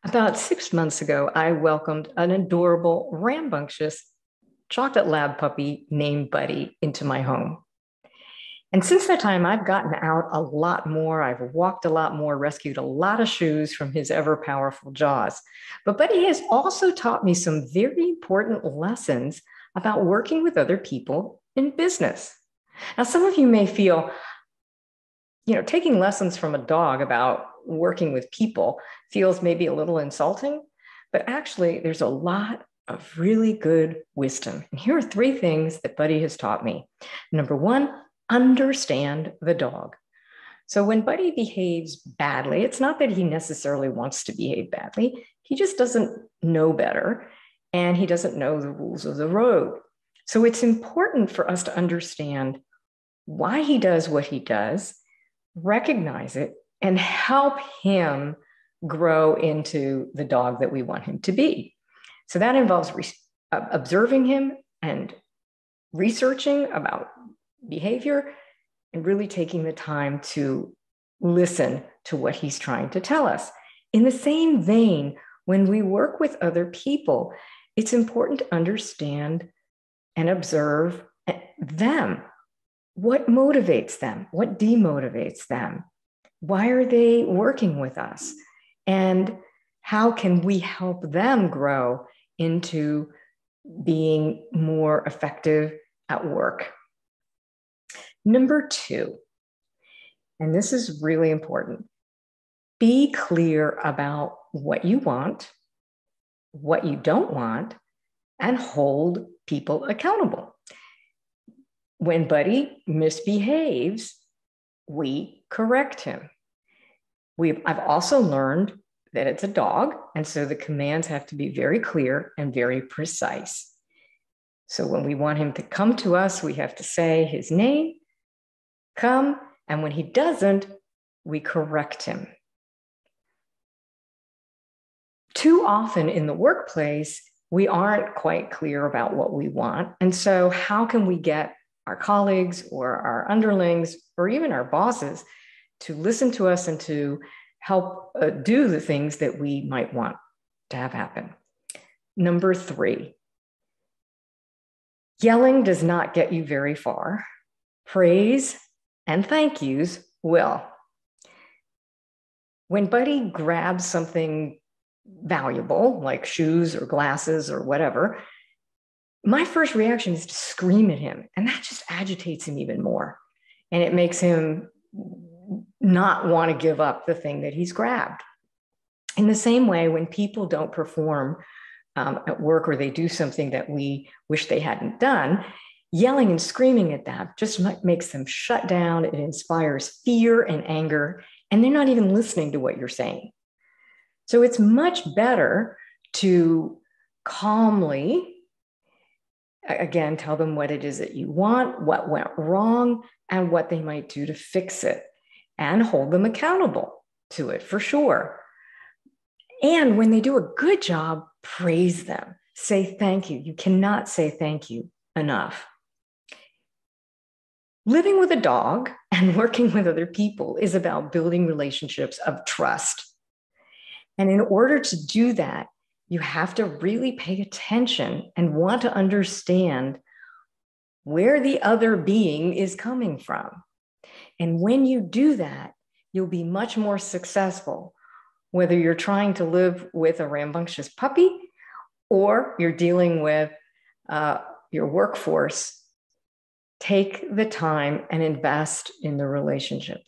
About 6 months ago, I welcomed an adorable, rambunctious chocolate lab puppy named Buddy into my home. And since that time, I've gotten out a lot more. I've walked a lot more, rescued a lot of shoes from his ever powerful jaws. But Buddy has also taught me some very important lessons about working with other people in business. Now, some of you may feel, taking lessons from a dog about working with people feels maybe a little insulting, but actually, there's a lot of really good wisdom. And here are three things that Buddy has taught me. Number one, understand the dog. So when Buddy behaves badly, it's not that he necessarily wants to behave badly. He just doesn't know better, and he doesn't know the rules of the road. So it's important for us to understand why he does what he does, recognize it, and help him grow into the dog that we want him to be. So that involves observing him and researching about behavior and really taking the time to listen to what he's trying to tell us. In the same vein, when we work with other people, it's important to understand and observe them. What motivates them? What demotivates them? Why are they working with us? And how can we help them grow into being more effective at work? Number two, and this is really important, be clear about what you want, what you don't want, and hold people accountable. When Buddy misbehaves, we correct him. I've also learned that it's a dog, and so the commands have to be very clear and very precise. So when we want him to come to us, we have to say his name, come, and when he doesn't, we correct him. Too often in the workplace, we aren't quite clear about what we want, and so how can we get our colleagues or our underlings or even our bosses to listen to us and to help do the things that we might want to have happen? Number three, yelling does not get you very far. Praise and thank yous will. When Buddy grabs something valuable, like shoes or glasses or whatever, my first reaction is to scream at him, and that just agitates him even more. And it makes him not want to give up the thing that he's grabbed. In the same way, when people don't perform at work or they do something that we wish they hadn't done, yelling and screaming at them just makes them shut down. It inspires fear and anger, and they're not even listening to what you're saying. So it's much better to calmly, again, tell them what it is that you want, what went wrong, and what they might do to fix it, and hold them accountable to it for sure. And when they do a good job, praise them. Say thank you. You cannot say thank you enough. Living with a dog and working with other people is about building relationships of trust. And in order to do that, you have to really pay attention and want to understand where the other being is coming from. And when you do that, you'll be much more successful, whether you're trying to live with a rambunctious puppy or you're dealing with your workforce. Take the time and invest in the relationship.